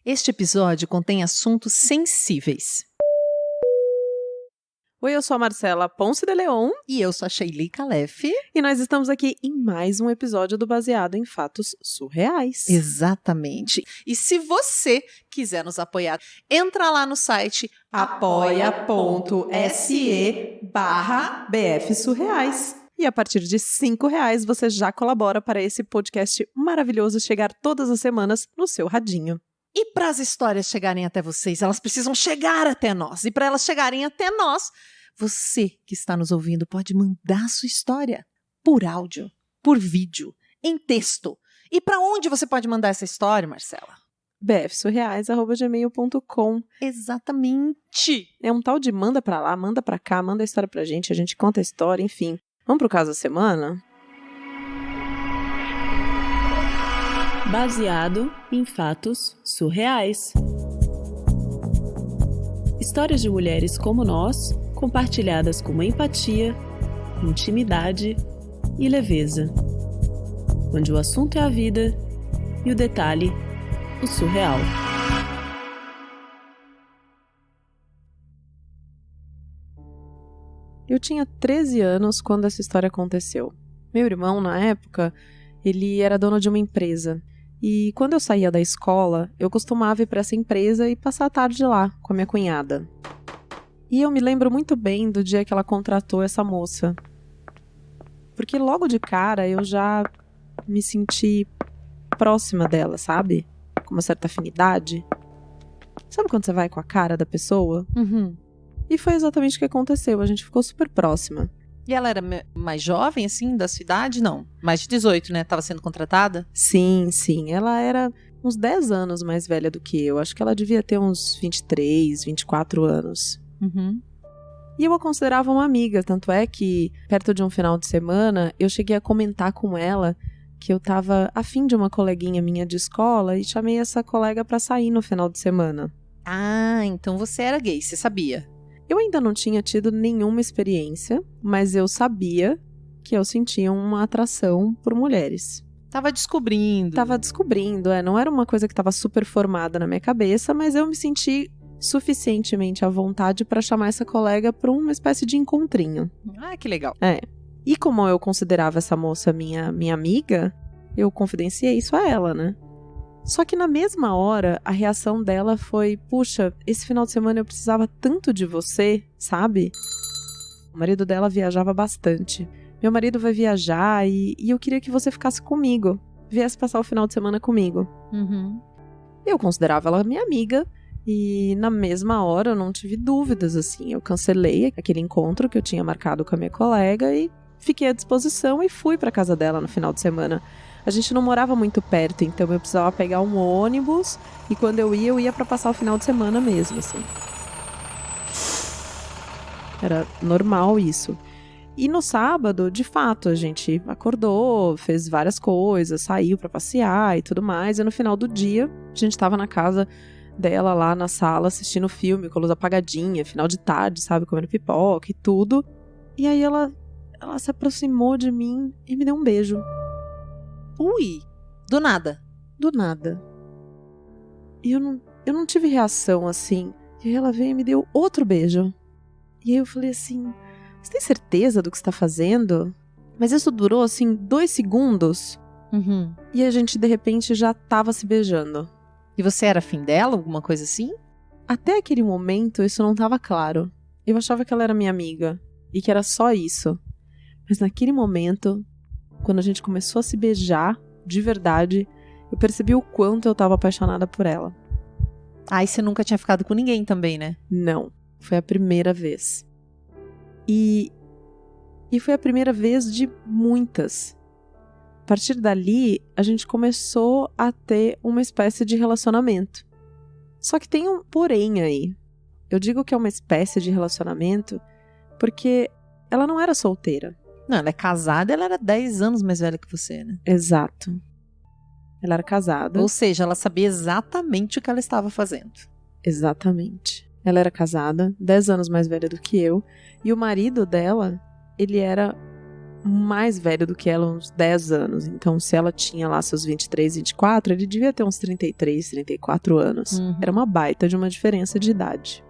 Este episódio contém assuntos sensíveis. Oi, eu sou a Marcela Ponce de Leon. E eu sou a Sheili Calef. E nós estamos aqui em mais um episódio do Baseado em Fatos Surreais. Exatamente. E se você quiser nos apoiar, entra lá no site apoia.se/BF Surreais. E a partir de R$5 você já colabora para esse podcast maravilhoso chegar todas as semanas no seu radinho. E para as histórias chegarem até vocês, elas precisam chegar até nós. E para elas chegarem até nós, você que está nos ouvindo pode mandar sua história por áudio, por vídeo, em texto. E para onde você pode mandar essa história, Marcela? bfsurreais@gmail.com. Exatamente. É um tal de manda pra lá, manda pra cá, manda a história pra gente, a gente conta a história, enfim. Vamos pro caso da semana? Baseado em fatos surreais. Histórias de mulheres como nós, compartilhadas com uma empatia, intimidade e leveza. Onde o assunto é a vida e o detalhe, o surreal. Eu tinha 13 anos quando essa história aconteceu. Meu irmão, na época, ele era dono de uma empresa. E quando eu saía da escola, eu costumava ir para essa empresa e passar a tarde lá com a minha cunhada. E eu me lembro muito bem do dia que ela contratou essa moça. Porque logo de cara eu já me senti próxima dela, sabe? Com uma certa afinidade. Sabe quando você vai com a cara da pessoa? Uhum. E foi exatamente o que aconteceu, a gente ficou super próxima. E ela era mais jovem, assim, da sua idade? Não, mais de 18, né? Tava sendo contratada? Sim, ela era uns 10 anos mais velha do que eu. Acho que ela devia ter uns 23, 24 anos. Uhum. E eu a considerava uma amiga, tanto é que, perto de um final de semana, eu cheguei a comentar com ela que eu tava afim de uma coleguinha minha de escola e chamei essa colega pra sair no final de semana. Ah, então você era gay, você sabia? Eu ainda não tinha tido nenhuma experiência, mas eu sabia que eu sentia uma atração por mulheres. Tava descobrindo, não era uma coisa que estava super formada na minha cabeça, mas eu me senti suficientemente à vontade para chamar essa colega para uma espécie de encontrinho. Ah, que legal. E como eu considerava essa moça minha amiga, eu confidenciei isso a ela, né? Só que na mesma hora, a reação dela foi: puxa, esse final de semana eu precisava tanto de você, sabe? O marido dela viajava bastante. Meu marido vai viajar e eu queria que você ficasse comigo. Viesse passar o final de semana comigo. Uhum. Eu considerava ela minha amiga e na mesma hora eu não tive dúvidas, assim. Eu cancelei aquele encontro que eu tinha marcado com a minha colega e fiquei à disposição e fui pra casa dela no final de semana. A gente não morava muito perto, então eu precisava pegar um ônibus e quando eu ia pra passar o final de semana mesmo, assim. Era normal isso. E no sábado, de fato, a gente acordou, fez várias coisas, saiu pra passear e tudo mais. E no final do dia, a gente tava na casa dela lá na sala assistindo filme com a luz apagadinha, final de tarde, sabe, comendo pipoca e tudo. E aí ela se aproximou de mim e me deu um beijo. Ui, do nada. Do nada. E eu não tive reação, assim. E aí ela veio e me deu outro beijo. E aí eu falei assim: você tem certeza do que você tá fazendo? Mas isso durou, assim, 2 segundos. Uhum. E a gente, de repente, já tava se beijando. E você era afim dela, alguma coisa assim? Até aquele momento, isso não tava claro. Eu achava que ela era minha amiga. E que era só isso. Mas naquele momento, quando a gente começou a se beijar, de verdade, eu percebi o quanto eu tava apaixonada por ela. Ah, e você nunca tinha ficado com ninguém também, né? Não, foi a primeira vez. E foi a primeira vez de muitas. A partir dali, a gente começou a ter uma espécie de relacionamento. Só que tem um porém aí. Eu digo que é uma espécie de relacionamento porque ela não era solteira. Não, ela é casada, ela era 10 anos mais velha que você, né? Exato. Ela era casada. Ou seja, ela sabia exatamente o que ela estava fazendo. Exatamente. Ela era casada, 10 anos mais velha do que eu. E o marido dela, ele era mais velho do que ela, uns 10 anos. Então, se ela tinha lá seus 23, 24, ele devia ter uns 33, 34 anos. Era uma baita de uma diferença de idade.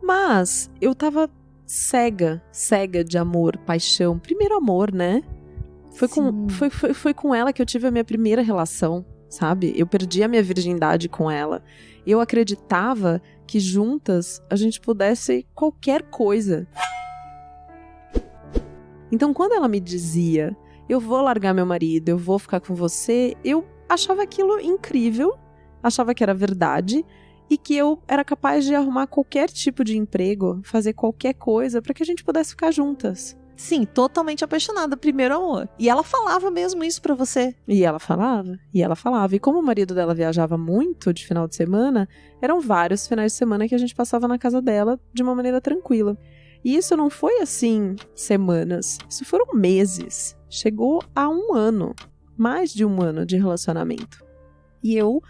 Mas eu tava cega de amor, paixão. Primeiro amor, né? Foi com ela que eu tive a minha primeira relação, sabe? Eu perdi a minha virgindade com ela. Eu acreditava que juntas a gente pudesse qualquer coisa. Então, quando ela me dizia, eu vou largar meu marido, eu vou ficar com você, eu achava aquilo incrível, achava que era verdade e que eu era capaz de arrumar qualquer tipo de emprego, fazer qualquer coisa para que a gente pudesse ficar juntas. Sim, totalmente apaixonada, primeiro amor. E ela falava mesmo isso pra você. E ela falava. E como o marido dela viajava muito de final de semana, eram vários finais de semana que a gente passava na casa dela de uma maneira tranquila. E isso não foi assim semanas, isso foram meses. Chegou a 1 ano, mais de 1 ano de relacionamento. E eu,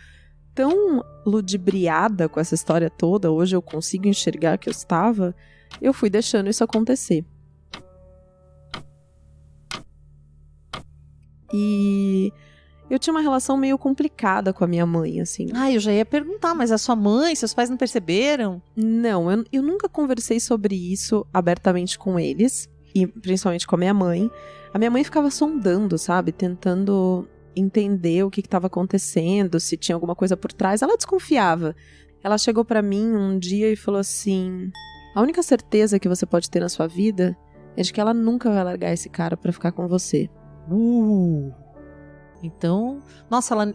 tão ludibriada com essa história toda, hoje eu consigo enxergar que eu estava, eu fui deixando isso acontecer. E eu tinha uma relação meio complicada com a minha mãe, assim. Ah, eu já ia perguntar, mas a sua mãe, seus pais não perceberam? Não, eu nunca conversei sobre isso abertamente com eles, e principalmente com a minha mãe. A minha mãe ficava sondando, sabe? Tentando entender o que estava acontecendo, se tinha alguma coisa por trás. Ela desconfiava. Ela chegou pra mim um dia e falou assim: a única certeza que você pode ter na sua vida é de que ela nunca vai largar esse cara pra ficar com você. Então, nossa, ela,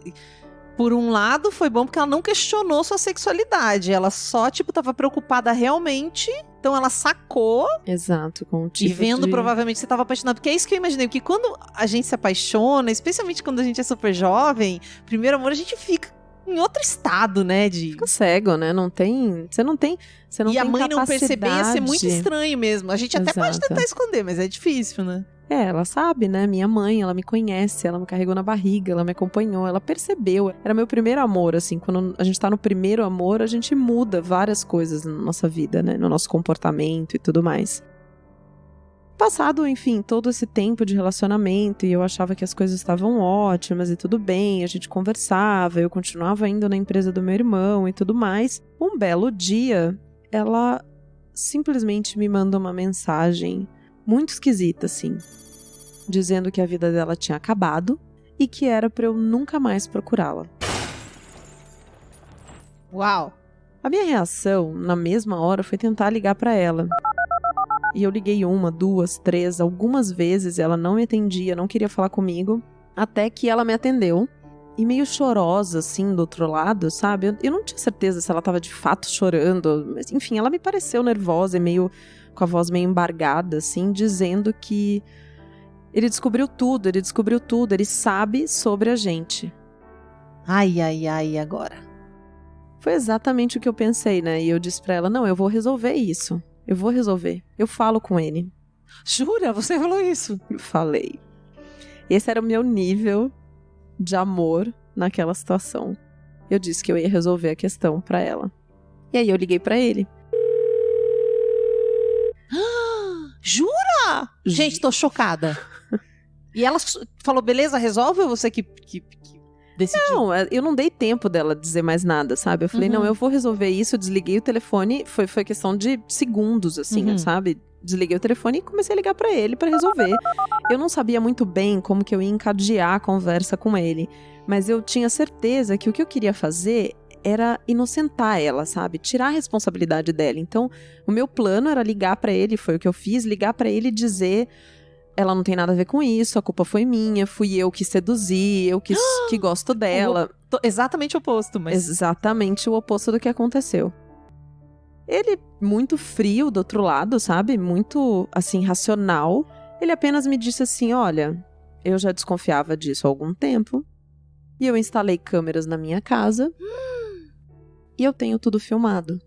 por um lado, foi bom porque ela não questionou sua sexualidade. Ela só, tava preocupada realmente. Então ela sacou. Exato, com o tipo e vendo provavelmente você tava apaixonado. Porque é isso que eu imaginei. Porque quando a gente se apaixona, especialmente quando a gente é super jovem, primeiro amor, a gente fica em outro estado, né? Fica cego, né? Você não tem e a mãe não perceber ia ser muito estranho mesmo. A gente até pode tentar esconder, mas é difícil, né? Ela sabe, né? Minha mãe, ela me conhece, ela me carregou na barriga, ela me acompanhou, ela percebeu. Era meu primeiro amor, assim. Quando a gente tá no primeiro amor, a gente muda várias coisas na nossa vida, né? No nosso comportamento e tudo mais. Passado, enfim, todo esse tempo de relacionamento e eu achava que as coisas estavam ótimas e tudo bem, a gente conversava, eu continuava indo na empresa do meu irmão e tudo mais. Um belo dia, ela simplesmente me manda uma mensagem muito esquisita, assim, dizendo que a vida dela tinha acabado e que era pra eu nunca mais procurá-la. Uau! A minha reação, na mesma hora, foi tentar ligar pra ela. E eu liguei 1, 2, 3, algumas vezes, ela não me atendia, não queria falar comigo, até que ela me atendeu. E meio chorosa, assim, do outro lado, sabe? Eu não tinha certeza se ela tava de fato chorando, mas enfim, ela me pareceu nervosa e meio com a voz meio embargada, assim, dizendo que ele descobriu tudo, ele sabe sobre a gente. Ai, agora. Foi exatamente o que eu pensei, né? E eu disse pra ela, não, eu vou resolver isso. Eu vou resolver. Eu falo com ele. Jura? Você falou isso? Eu falei. Esse era o meu nível de amor naquela situação. Eu disse que eu ia resolver a questão pra ela. E aí eu liguei pra ele. Jura? Gente, tô chocada. E ela falou, beleza, resolve ou você que decidiu? Não, eu não dei tempo dela dizer mais nada, sabe? Eu falei, não, eu vou resolver isso. Eu desliguei o telefone, foi questão de segundos, assim, sabe? Desliguei o telefone e comecei a ligar pra ele pra resolver. Eu não sabia muito bem como que eu ia encadear a conversa com ele, mas eu tinha certeza que o que eu queria fazer era inocentar ela, sabe? Tirar a responsabilidade dela. Então, o meu plano era ligar pra ele, foi o que eu fiz, ligar pra ele e dizer: ela não tem nada a ver com isso, a culpa foi minha, fui eu que seduzi, eu que gosto dela. Exatamente o oposto, mas... Exatamente o oposto do que aconteceu. Ele, muito frio do outro lado, sabe? Muito, assim, racional. Ele apenas me disse assim, olha, eu já desconfiava disso há algum tempo. E eu instalei câmeras na minha casa. E eu tenho tudo filmado.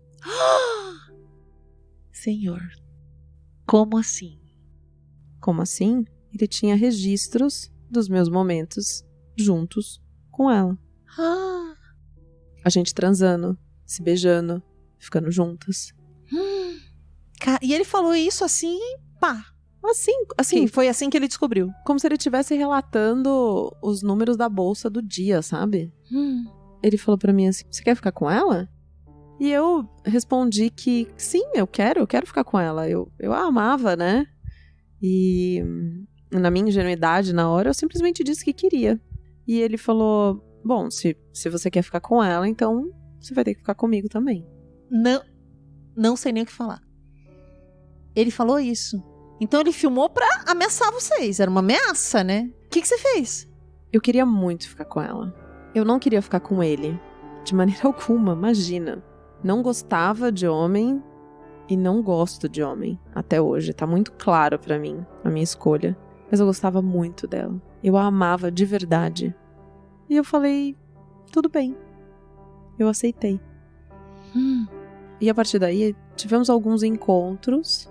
Senhor, como assim? Como assim? Ele tinha registros dos meus momentos juntos com ela. A gente transando, se beijando, ficando juntas. E ele falou isso assim, pá. Assim, Foi assim que ele descobriu. como se ele estivesse relatando os números da bolsa do dia, sabe? Ele falou pra mim assim, você quer ficar com ela? E eu respondi que sim, eu quero ficar com ela. Eu a amava, né? E na minha ingenuidade, na hora, eu simplesmente disse que queria. E ele falou, bom, se você quer ficar com ela, então você vai ter que ficar comigo também. Não sei nem o que falar. Ele falou isso. Então ele filmou pra ameaçar vocês. Era uma ameaça, né? O que você fez? Eu queria muito ficar com ela. Eu não queria ficar com ele. De maneira alguma, imagina. Não gostava de homem e não gosto de homem até hoje. Tá muito claro pra mim a minha escolha. Mas eu gostava muito dela. Eu a amava de verdade. E eu falei, tudo bem. Eu aceitei. E a partir daí, tivemos alguns encontros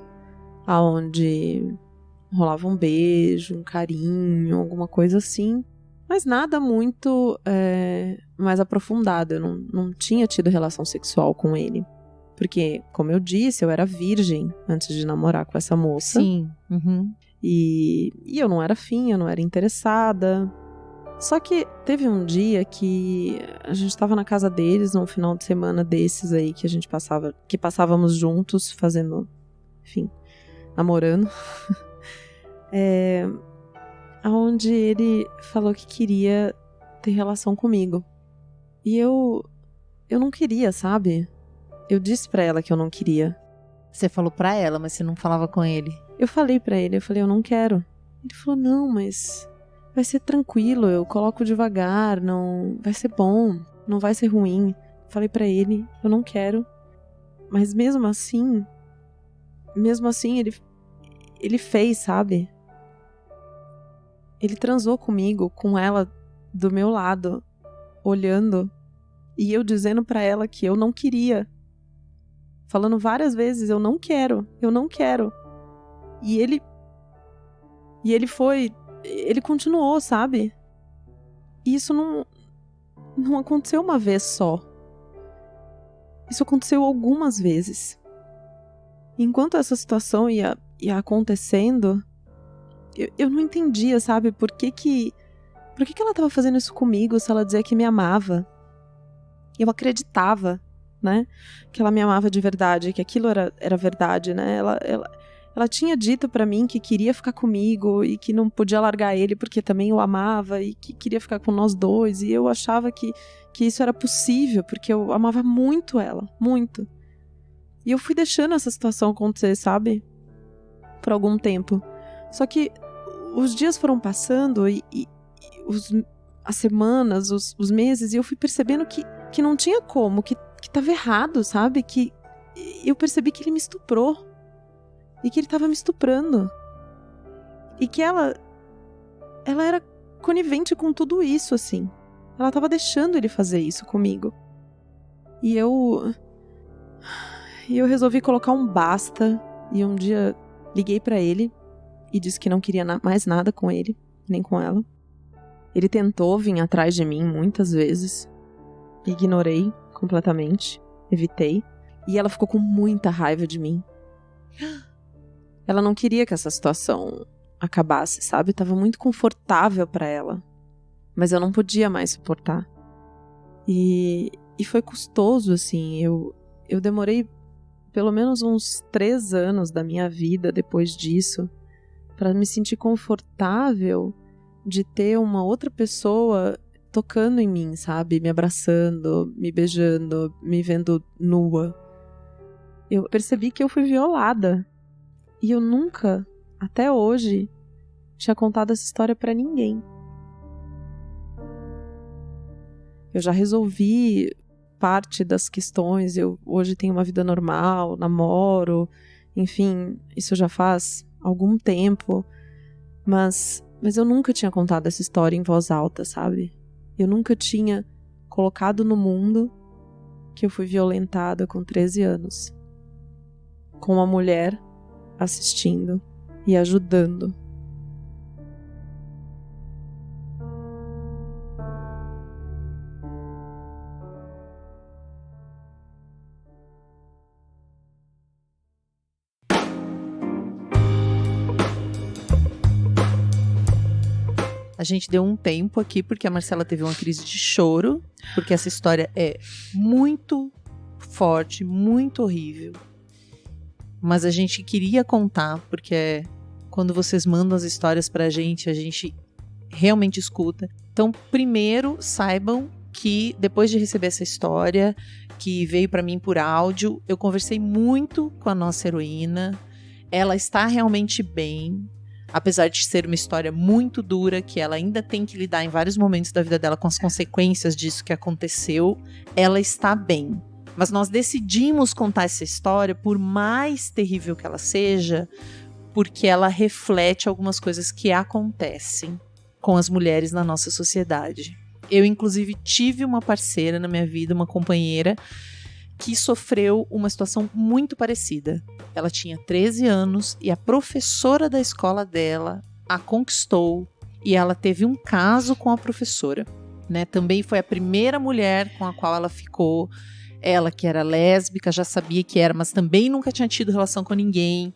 aonde rolava um beijo, um carinho, alguma coisa assim. Mas nada muito mais aprofundado. Eu não tinha tido relação sexual com ele. Porque, como eu disse, eu era virgem antes de namorar com essa moça. Sim. Uhum. E eu não era afim, eu não era interessada. Só que teve um dia que a gente tava na casa deles, num final de semana desses aí que passávamos juntos, fazendo, enfim, namorando. Onde ele falou que queria ter relação comigo. E eu não queria, sabe? Eu disse pra ela que eu não queria. Você falou pra ela, mas você não falava com ele. Eu falei pra ele, eu não quero. Ele falou, não, mas vai ser tranquilo, eu coloco devagar, não vai ser bom, não vai ser ruim. Falei pra ele, eu não quero. Mas mesmo assim ele fez, sabe? Ele transou comigo, com ela do meu lado, olhando, e eu dizendo pra ela que eu não queria. Falando várias vezes, eu não quero. E ele continuou, sabe? E isso não aconteceu uma vez só. Isso aconteceu algumas vezes. Enquanto essa situação ia acontecendo, eu não entendia, sabe? Por que ela estava fazendo isso comigo se ela dizia que me amava? Eu acreditava, né? Que ela me amava de verdade, que aquilo era verdade, né? Ela tinha dito pra mim que queria ficar comigo e que não podia largar ele porque também eu amava e que queria ficar com nós dois. E eu achava que isso era possível porque eu amava muito ela, muito. E eu fui deixando essa situação acontecer, sabe? Por algum tempo. Só que os dias foram passando e as semanas, os meses, e eu fui percebendo que não tinha como, que tava errado, sabe? Que eu percebi que ele me estuprou. E que ele tava me estuprando. E que ela era conivente com tudo isso, assim. Ela tava deixando ele fazer isso comigo. E eu resolvi colocar um basta. E um dia liguei pra ele e disse que não queria mais nada com ele, nem com ela. Ele tentou vir atrás de mim muitas vezes. Ignorei completamente, evitei. E ela ficou com muita raiva de mim. Ela não queria que essa situação acabasse, sabe? Tava muito confortável pra ela. Mas eu não podia mais suportar. E foi custoso, assim. Eu demorei pelo menos uns 3 anos da minha vida depois disso pra me sentir confortável de ter uma outra pessoa tocando em mim, sabe? Me abraçando, me beijando, me vendo nua. Eu percebi que eu fui violada. E eu nunca, até hoje, tinha contado essa história pra ninguém. Eu já resolvi parte das questões, eu hoje tenho uma vida normal, namoro, enfim, isso já faz algum tempo, mas eu nunca tinha contado essa história em voz alta, sabe? Eu nunca tinha colocado no mundo que eu fui violentada com 13 anos. Com uma mulher assistindo e ajudando. A gente deu um tempo aqui porque a Marcela teve uma crise de choro, porque essa história é muito forte, muito horrível. Mas a gente queria contar, porque quando vocês mandam as histórias pra gente, a gente realmente escuta. Então, primeiro, saibam que depois de receber essa história, que veio pra mim por áudio, eu conversei muito com a nossa heroína. Ela está realmente bem. Apesar de ser uma história muito dura, que ela ainda tem que lidar em vários momentos da vida dela com as consequências disso que aconteceu, ela está bem. Mas nós decidimos contar essa história, por mais terrível que ela seja, porque ela reflete algumas coisas que acontecem com as mulheres na nossa sociedade. Eu, inclusive, tive uma parceira na minha vida, uma companheira, que sofreu uma situação muito parecida. Ela tinha 13 anos e a professora da escola dela a conquistou e ela teve um caso com a professora, né? Também foi a primeira mulher com a qual ela ficou. Ela que era lésbica, já sabia que era, mas também nunca tinha tido relação com ninguém.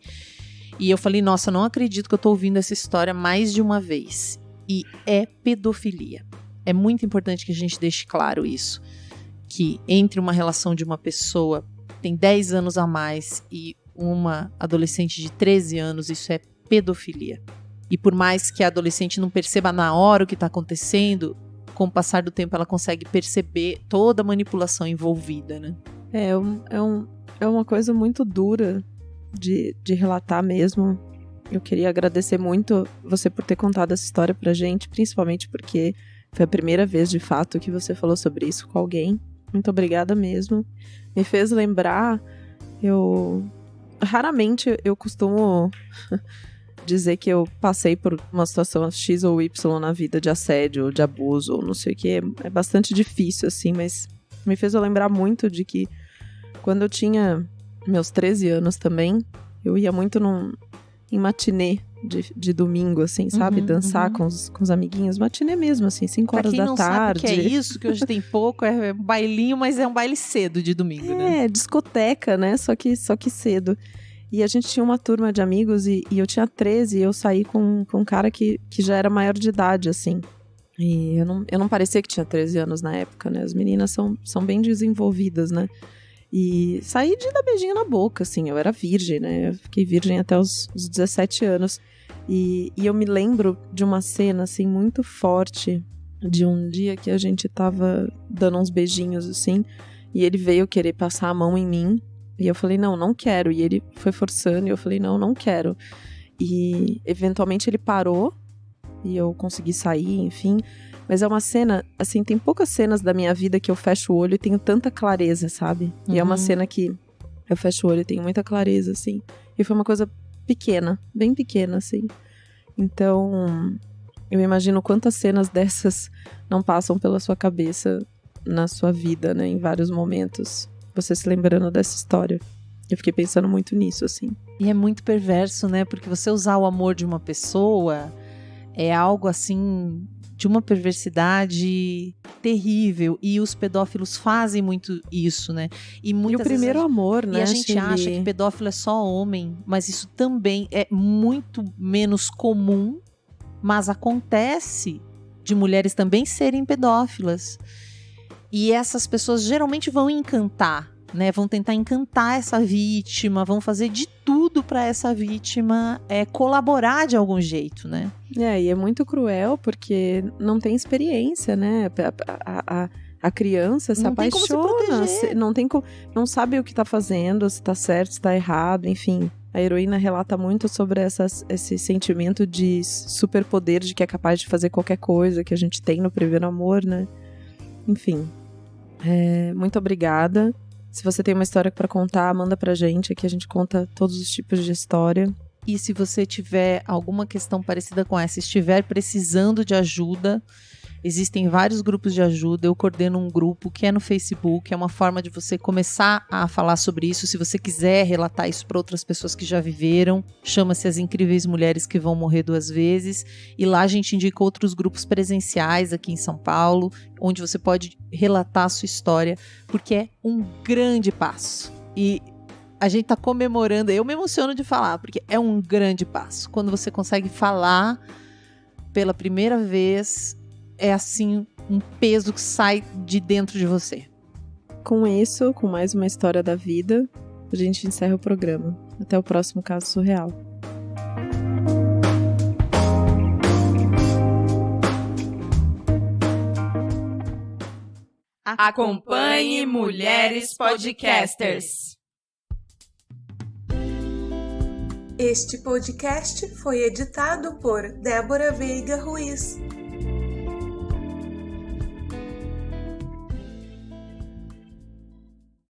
E eu falei, nossa, não acredito que eu tô ouvindo essa história mais de uma vez. E é pedofilia. É muito importante que a gente deixe claro isso. Que entre uma relação de uma pessoa que tem 10 anos a mais e uma adolescente de 13 anos, isso é pedofilia. E por mais que a adolescente não perceba na hora o que está acontecendo, com o passar do tempo ela consegue perceber toda a manipulação envolvida, né? É uma coisa muito dura de relatar mesmo. Eu queria agradecer muito você por ter contado essa história pra gente, principalmente porque foi a primeira vez, de fato, que você falou sobre isso com alguém. Muito obrigada mesmo. Me fez lembrar, raramente eu costumo dizer que eu passei por uma situação X ou Y na vida de assédio, de abuso, ou não sei o que. É bastante difícil, assim, mas me fez eu lembrar muito de que quando eu tinha meus 13 anos também, eu ia muito em matinê de domingo, assim, sabe? Dançar com os amiguinhos. Matinê mesmo, assim, 5 horas da tarde. Pra quem não sabe o que é isso, que hoje tem pouco, é um bailinho, mas é um baile cedo de domingo, né? É, discoteca, né? Só que cedo. E a gente tinha uma turma de amigos e eu tinha 13 e eu saí com um cara que já era maior de idade, assim. E eu não parecia que tinha 13 anos na época, né? As meninas são bem desenvolvidas, né? E saí de dar beijinho na boca, assim. Eu era virgem, né? Eu fiquei virgem até os 17 anos. E eu me lembro de uma cena, assim, muito forte, de um dia que a gente tava dando uns beijinhos, assim, e ele veio querer passar a mão em mim, e eu falei, não quero, e ele foi forçando, e eu falei, não quero. E, eventualmente, ele parou, e eu consegui sair, enfim, mas é uma cena, assim, tem poucas cenas da minha vida que eu fecho o olho e tenho tanta clareza, sabe? E é uma cena que eu fecho o olho e tenho muita clareza, assim, e foi uma coisa pequena, bem pequena, assim. Então, eu imagino quantas cenas dessas não passam pela sua cabeça na sua vida, né? Em vários momentos, você se lembrando dessa história. Eu fiquei pensando muito nisso, assim. E é muito perverso, né? Porque você usar o amor de uma pessoa é algo, assim, de uma perversidade terrível. E os pedófilos fazem muito isso, né? E o primeiro amor, né? E a gente acha que pedófilo é só homem, mas isso também é muito menos comum, mas acontece de mulheres também serem pedófilas. E essas pessoas geralmente vão encantar, né? Vão tentar encantar essa vítima, vão fazer de tudo para essa vítima colaborar de algum jeito, né? E é muito cruel porque não tem experiência, né? A criança se apaixona, não sabe o que tá fazendo, se tá certo, se tá errado, enfim. A heroína relata muito sobre esse sentimento de superpoder, de que é capaz de fazer qualquer coisa que a gente tem no primeiro amor, né? Enfim, muito obrigada. Se você tem uma história para contar, manda pra gente, aqui a gente conta todos os tipos de história. E se você tiver alguma questão parecida com essa, estiver precisando de ajuda, existem vários grupos de ajuda. Eu coordeno um grupo que é no Facebook, é uma forma de você começar a falar sobre isso. Se você quiser relatar isso para outras pessoas que já viveram, chama-se As Incríveis Mulheres que Vão Morrer Duas Vezes. E lá a gente indica outros grupos presenciais aqui em São Paulo, onde você pode relatar a sua história, porque é um grande passo. E a gente tá comemorando, eu me emociono de falar, porque é um grande passo. Quando você consegue falar pela primeira vez, é assim um peso que sai de dentro de você. Com isso, com mais uma história da vida, a gente encerra o programa. Até o próximo Caso Surreal. Acompanhe Mulheres Podcasters. Este podcast foi editado por Débora Veiga Ruiz.